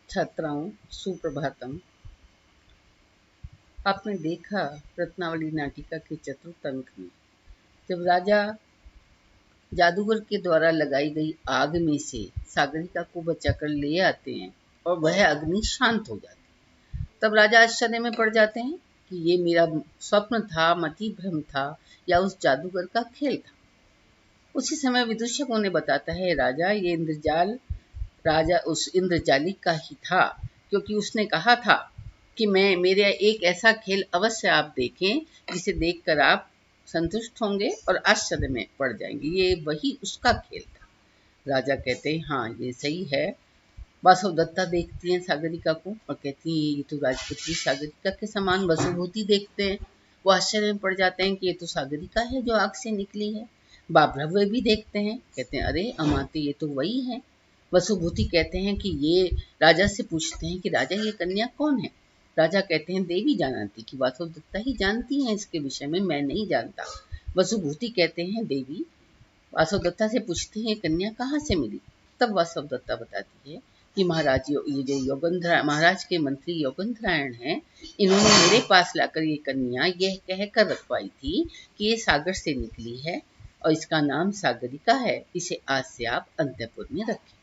छात्राओं सुप्रभातम। आपने देखा रत्नावली नाटिका के चतुर्थ अंक में जब राजा जादूगर के द्वारा लगाई गई आग में से सागरिका को बचाकर ले आते हैं और वह अग्नि शांत हो जाती है, तब राजा आश्चर्य में पड़ जाते हैं कि ये मेरा स्वप्न था, मति भ्रम था या उस जादूगर का खेल था। उसी समय विदूषक उन्हें बताता है, राजा ये इंद्रजाल राजा उस इंद्रजालिक का ही था, क्योंकि उसने कहा था कि मेरा एक ऐसा खेल अवश्य आप देखें जिसे देखकर आप संतुष्ट होंगे और आश्चर्य में पड़ जाएंगे। ये वही उसका खेल था। राजा कहते हैं, हाँ ये सही है। वासवदत्ता देखती हैं सागरिका को और कहती हैं, ये तो राजपुत्री सागरिका के समान वसुभूति देखते हैं। वो आश्चर्य में पड़ जाते हैं कि ये तो सागरिका है जो आग से निकली है। बाभ्रव्य भी देखते हैं, कहते हैं अरे अमाते ये तो वही है। वसुभूति कहते हैं कि ये राजा से पूछते हैं कि राजा ये कन्या कौन है। राजा कहते हैं देवी जानती कि वासवदत्ता ही जानती हैं इसके विषय में, मैं नहीं जानता। वसुभूति कहते हैं देवी वासवदत्ता से पूछते हैं कन्या कहाँ से मिली। तब वासवदत्ता बताती है कि महाराज ये जो योगेंद्र महाराज के मंत्री योगेंद्रायण हैं, इन्होंने मेरे पास लाकर ये कन्या यह कहकर रखवाई थी कि ये सागर से निकली है और इसका नाम सागरिका है, इसे आज से आप अंतःपुर में रखें।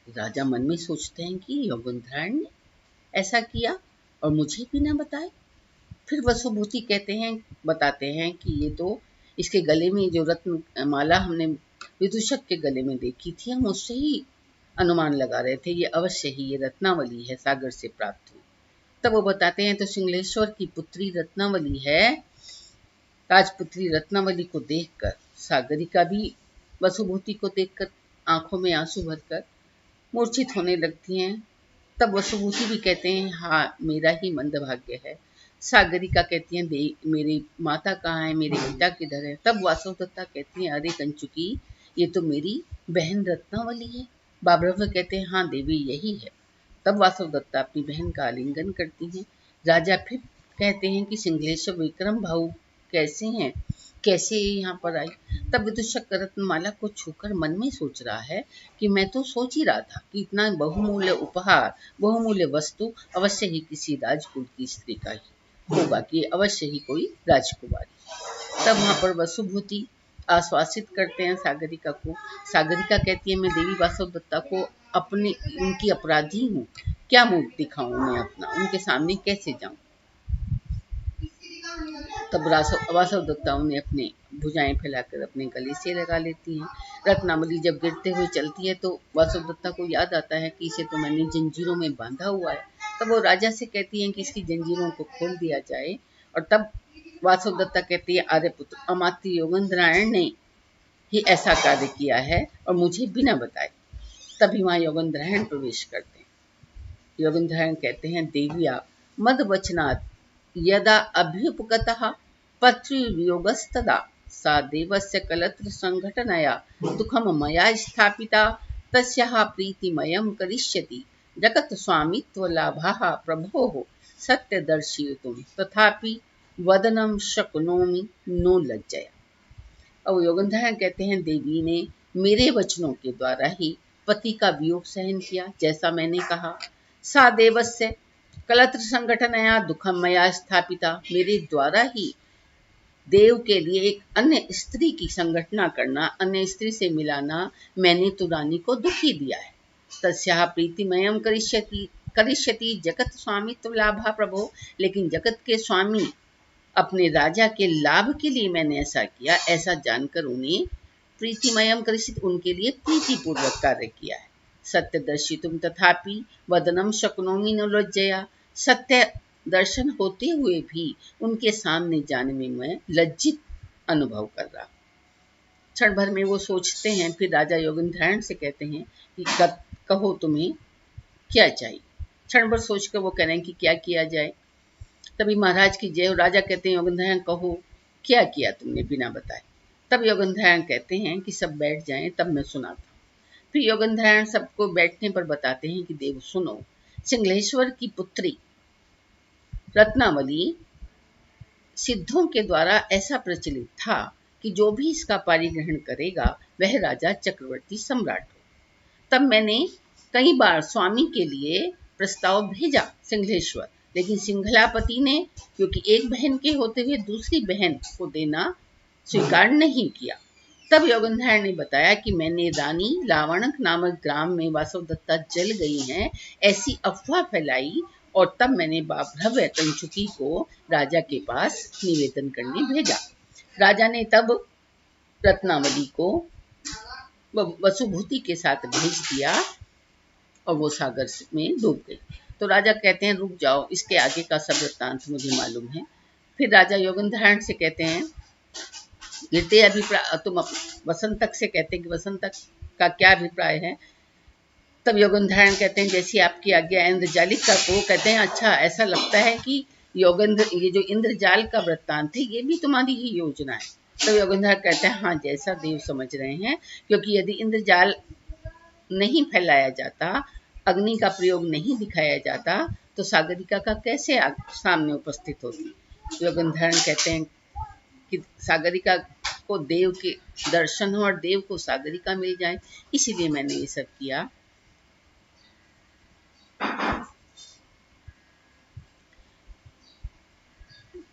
राजा मन में सोचते हैं कि योगेंद्रायण ने ऐसा किया और मुझे भी न बताए। फिर वसुभूति बताते हैं कि ये तो इसके गले में जो रत्न माला हमने विदूषक के गले में देखी थी, हम उससे ही अनुमान लगा रहे थे, ये अवश्य ही ये रत्नावली है, सागर से प्राप्त हुई। तब वो बताते हैं तो सिंगलेश्वर की पुत्री रत्नावली है। राजपुत्री रत्नावली को देखकर सागरिका भी वसुभूति को देखकर आंखों में आंसू भरकर मूर्छित होने लगती हैं। तब वसुभूति भी कहते हैं, हाँ मेरा ही मंदभाग्य है। सागरिका कहती हैं, मेरी माता कहाँ है, मेरे पिता किधर है। तब वासवदत्ता कहती हैं, अरे कंचुकी ये तो मेरी बहन रत्नावली है। बाभ्रव्य कहते हैं, हाँ देवी यही है। तब वासवदत्ता अपनी बहन का आलिंगन करती हैं। राजा फिर कहते हैं कि सिंगलेश्वर विक्रम भाऊ कैसे हैं, कैसे यहाँ पर आई। तब विदूषक रत्नमाला को छूकर मन में सोच रहा है कि मैं तो सोच ही रहा था कि इतना बहुमूल्य उपहार, बहुमूल्य वस्तु अवश्य ही किसी राजकुल की स्त्री का ही होगा, कि अवश्य ही कोई राजकुमारी। तब वहां पर वसुभूति आश्वासित करते हैं सागरिका को। सागरिका कहती है, मैं देवी वासवदत्ता को अपनी उनकी अपराधी हूँ, क्या मुंह दिखाऊं मैं अपना, उनके सामने कैसे जाऊं। तब वासवदत्ता उन्हें अपने भुजाएं फैलाकर अपने गले से लगा लेती हैं। रत्नावली जब गिरते हुए चलती है तो वासवदत्ता को याद आता है कि इसे तो मैंने जंजीरों में बांधा हुआ है। तब वो राजा से कहती हैं कि इसकी जंजीरों को खोल दिया जाए। और तब वासवदत्ता कहती है, आर्यपुत्र अमात्य योगेंद्रायण ने ही ऐसा कार्य किया है और मुझे बिना बताए। तभी वहां योगेंद्रायण प्रवेश करते हैं। योगेंद्रायण कहते हैं, देवी आप मद वचनात् यदा अभ्युपगतः पत्युर्योगस्तदा सा देवस्य कलत्र संघटनया दुःखं मया स्थापिता तस्याः प्रीतिमयं करिष्यति जगत् स्वामित्वलाभः प्रभोः सत्यदर्शयितुं तथापि वदनं शक्नोमि नो लज्जया। और योगेंद्रायण कहते हैं, देवी ने मेरे वचनों के द्वारा ही पति का वियोग सहन किया, जैसा मैंने कहा। सा देवस्य कलत्र संगठनया दुखम मया स्थापिता, मेरे द्वारा ही देव के लिए एक अन्य स्त्री की संगठना करना, अन्य स्त्री से मिलाना, मैंने तो रानी को दुख ही दिया है। तस्याः प्रीतिमयं करिष्यति जगत स्वामित्व लाभा प्रभो, लेकिन जगत के स्वामी अपने राजा के लाभ के लिए मैंने ऐसा किया, ऐसा जानकर उन्हें प्रीतिमयम करिष्यति, उनके लिए प्रीतिपूर्वक कार्य किया है। सत्य दर्शितुम तथापि वदनम शक्नोमि न लज्जया, सत्य दर्शन होते हुए भी उनके सामने जाने में मैं लज्जित अनुभव कर रहा। क्षण भर में वो सोचते हैं। फिर राजा योगेंद्रायण से कहते हैं कि कहो तुम्हें क्या चाहिए। क्षण भर सोचकर वो कह रहे हैं कि क्या किया जाए। तभी महाराज की जय। राजा कहते हैं, योगेंद्रायण कहो क्या किया तुमने बिना बताए। तब योगेंद्रायण कहते हैं कि सब बैठ जाएं, तब मैं सुनाता हूँ। फिर योगेंद्रायण सबको बैठने पर बताते हैं कि देव सुनो, सिंगलेश्वर की पुत्री रत्नावली सिद्धों के द्वारा ऐसा प्रचलित था कि जो भी इसका पारिग्रहण करेगा वह राजा चक्रवर्ती सम्राट हो। तब मैंने कई बार स्वामी के लिए प्रस्ताव भेजा सिंघलेश्वर, लेकिन सिंघलापति ने क्योंकि एक बहन के होते हुए दूसरी बहन को देना स्वीकार नहीं किया। तब योगंधार ने बताया कि मैंने रानी लावणक नामक ग्राम में वासवदत्ता जल गई हैं ऐसी अफवाह फैलाई, और तब मैंने भव्य कंचुकी को राजा के पास निवेदन करने भेजा। राजा ने तब रत्नावली को वसुभूति के साथ भेज दिया और वो सागर में डूब गई। तो राजा कहते हैं रुक जाओ, इसके आगे का सब वृत्तांत मुझे मालूम है। फिर राजा योगंधारण से कहते हैं गिरते अभिप्राय, तुम वसंतक से कहते हैं कि वसंतक का क्या अभिप्राय है। तब योगंधारण कहते हैं जैसी आपकी आज्ञा। इंद्रजालिका को कहते हैं अच्छा, ऐसा लगता है कि ये जो इंद्रजाल का वृत्तांत है ये भी तुम्हारी ही योजना है। तो योगंधार कहते हैं हाँ, जैसा देव समझ रहे हैं, क्योंकि यदि इंद्रजाल नहीं फैलाया जाता, अग्नि का प्रयोग नहीं दिखाया जाता, तो सागरिका का कैसे सामने उपस्थित होती। योगंधारण कहते हैं कि सागरिका को देव के दर्शन हो और देव को सागरिका मिल जाए, इसीलिए मैंने ये सब किया।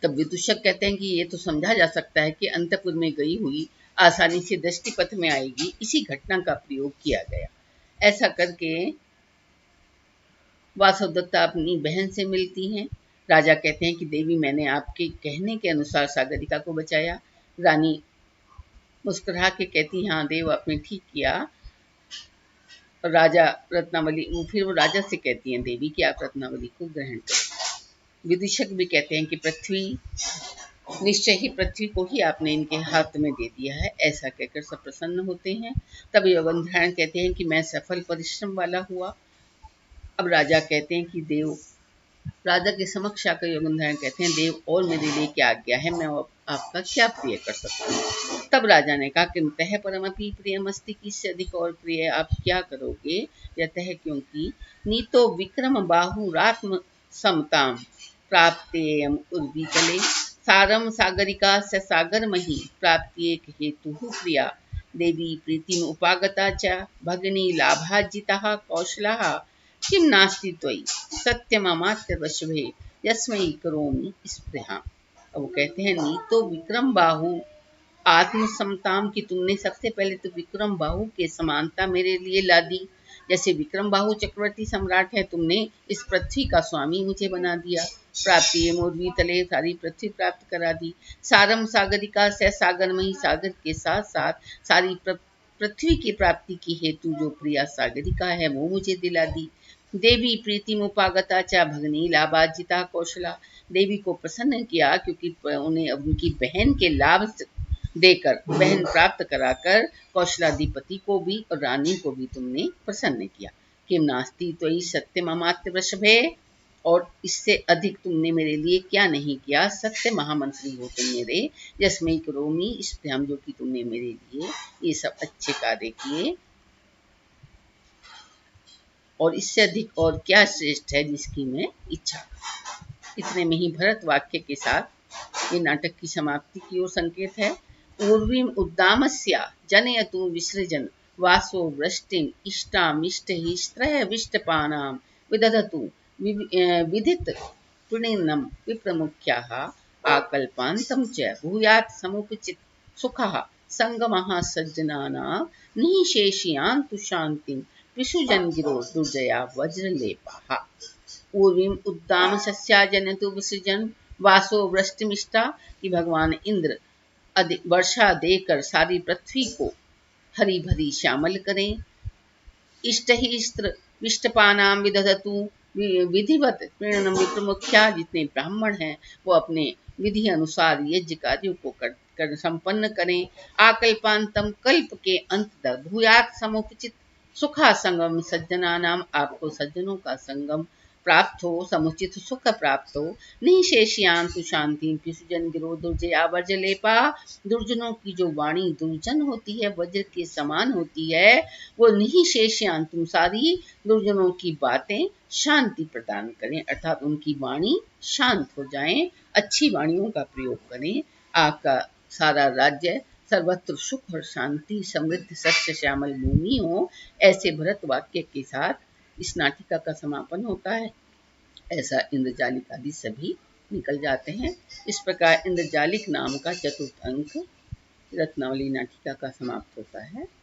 तब विदूषक कहते हैं कि ये तो समझा जा सकता है कि अंतपुर में गई हुई आसानी से दृष्टिपथ में आएगी, इसी घटना का प्रयोग किया गया। ऐसा करके वासवदत्ता अपनी बहन से मिलती हैं। राजा कहते हैं कि देवी, मैंने आपके कहने के अनुसार सागरिका को बचाया। रानी मुस्कुरा के कहती हाँ देव, आपने ठीक किया। राजा रत्नावली, फिर वो राजा से कहती हैं देवी कि आप रत्नावली को ग्रहण करें। विदूषक भी कहते हैं कि पृथ्वी, निश्चय ही पृथ्वी को ही आपने इनके हाथ में दे दिया है। ऐसा कहकर सब प्रसन्न होते हैं। तब योगंधारण कहते हैं कि मैं सफल परिश्रम वाला हुआ। अब राजा कहते हैं कि देव, राजा के समक्ष आकर योगंधारण कहते हैं देव, और मेरे लिए क्या आज्ञा है, मैं आपका क्या प्रिय कर सकता हूँ। तब राजा ने कहा कि तह परमपि प्रियमस्ति, किससे अधिक और प्रिय आप क्या करोगे। यतः क्योंकि नीतो विक्रम बाहुरात्म समताम प्राप्तेयम उर्वीतले सारम सागरिका स सागरमही प्राप्त्येक हेतु प्रिया देवी प्रीतिम उपागता च भगिनी लाभाजिता कौशलः किं नास्ति त्वयि सत्यममात्य वशभे यस्मै करोमि स्पृहा। वो कहते हैं नीतो विक्रम बाहु आत्म समताम, की तुमने सबसे पहले तो विक्रम बाहु के समानता मेरे लिए ला दी। जैसे विक्रम बाहु चक्रवर्ती सम्राट है, तुमने इस पृथ्वी का स्वामी मुझे बना दिया। प्राप्ति मोरवी तले, सारी पृथ्वी प्राप्त करा दी। सारम सागरिका से, सागरमयी सागर के साथ साथ सारी पृथ्वी की प्राप्ति की हेतु जो प्रिया सागरिका है वो मुझे दिला दी। देवी प्रीति मुपागता चा भगनी लाभाजिता कौशला, देवी को प्रसन्न किया क्योंकि उन्हें उनकी बहन के लाभ देकर, बहन प्राप्त कराकर कौशलाधिपति को भी और रानी को भी तुमने प्रसन्न किया। किम नास्ति त्वयि सत्यम अमात्य वृषभे, और इससे अधिक तुमने मेरे लिए क्या नहीं किया। सत्य महामंत्री हो तुम मेरे, यस्मै करोमि स्पृहम, जो कि तुमने मेरे लिए ये सब अच्छे कार्य किए, और इससे अधिक और क्या श्रेष्ठ है जिसकी मैं इच्छा। इतने में ही भरत वाक्य के साथ ये नाटक की समाप्ति की ओर संकेत है। ऊर्वीम उद्दामस्या जनयतु विसृजन वासो वृष्टिम इष्टामिष्टहिस्त्रय विष्टपानाम विदधतु विदित पुण्यनम विप्रमुख्याः आकल्पान्तं च भूयात् समुपचित सुखः संगमः सज्जनानां निःशेषयान्तु शान्तिं विसृजन गिरो दुर्जया वज्रलेपाः। ऊर्वीम उद्दाम सस्या जनयतु विसृजन वासो वृष्टिमिष्टा, कि भगवान इंद्र वर्षा देकर सारी पृथ्वी को हरी भरी श्यामल करें। इष्ट ही इस्त्र विष्टपानाम विदधतु, विधिवत प्रीणनम विप्रमुख्या, जितने ब्राह्मण हैं वो अपने विधि अनुसार यज्ञ कार्यों को कर संपन्न करें। आकल्पांतम, कल्प के अंत तक। भूयात समुचित सुखा संगम सज्जना नाम, आपको सज्जनों का संगम प्राप्त हो, समुचित सुख प्राप्त हो। निःशेषयांतु शांति विसृजन गिरो दुर्जया वज्रलेपा, दुर्जनों की जो वाणी दुर्जन होती है, वज्र के समान होती है, वो निःशेषयांतु, सारी दुर्जनों की बातें शांति प्रदान करें, अर्थात उनकी वाणी शांत हो जाएं। अच्छी वाणियों का प्रयोग करें। आपका सारा राज्य सर्वत्र सुख और शांति, समृद्ध सस्य श्यामल भूमि हो। ऐसे भरत वाक्य के साथ इस नाटिका का समापन होता है। ऐसा इंद्रजालिक आदि सभी निकल जाते हैं। इस प्रकार इंद्रजालिक नाम का चतुर्थ अंक रत्नावली नाटिका का समाप्त होता है।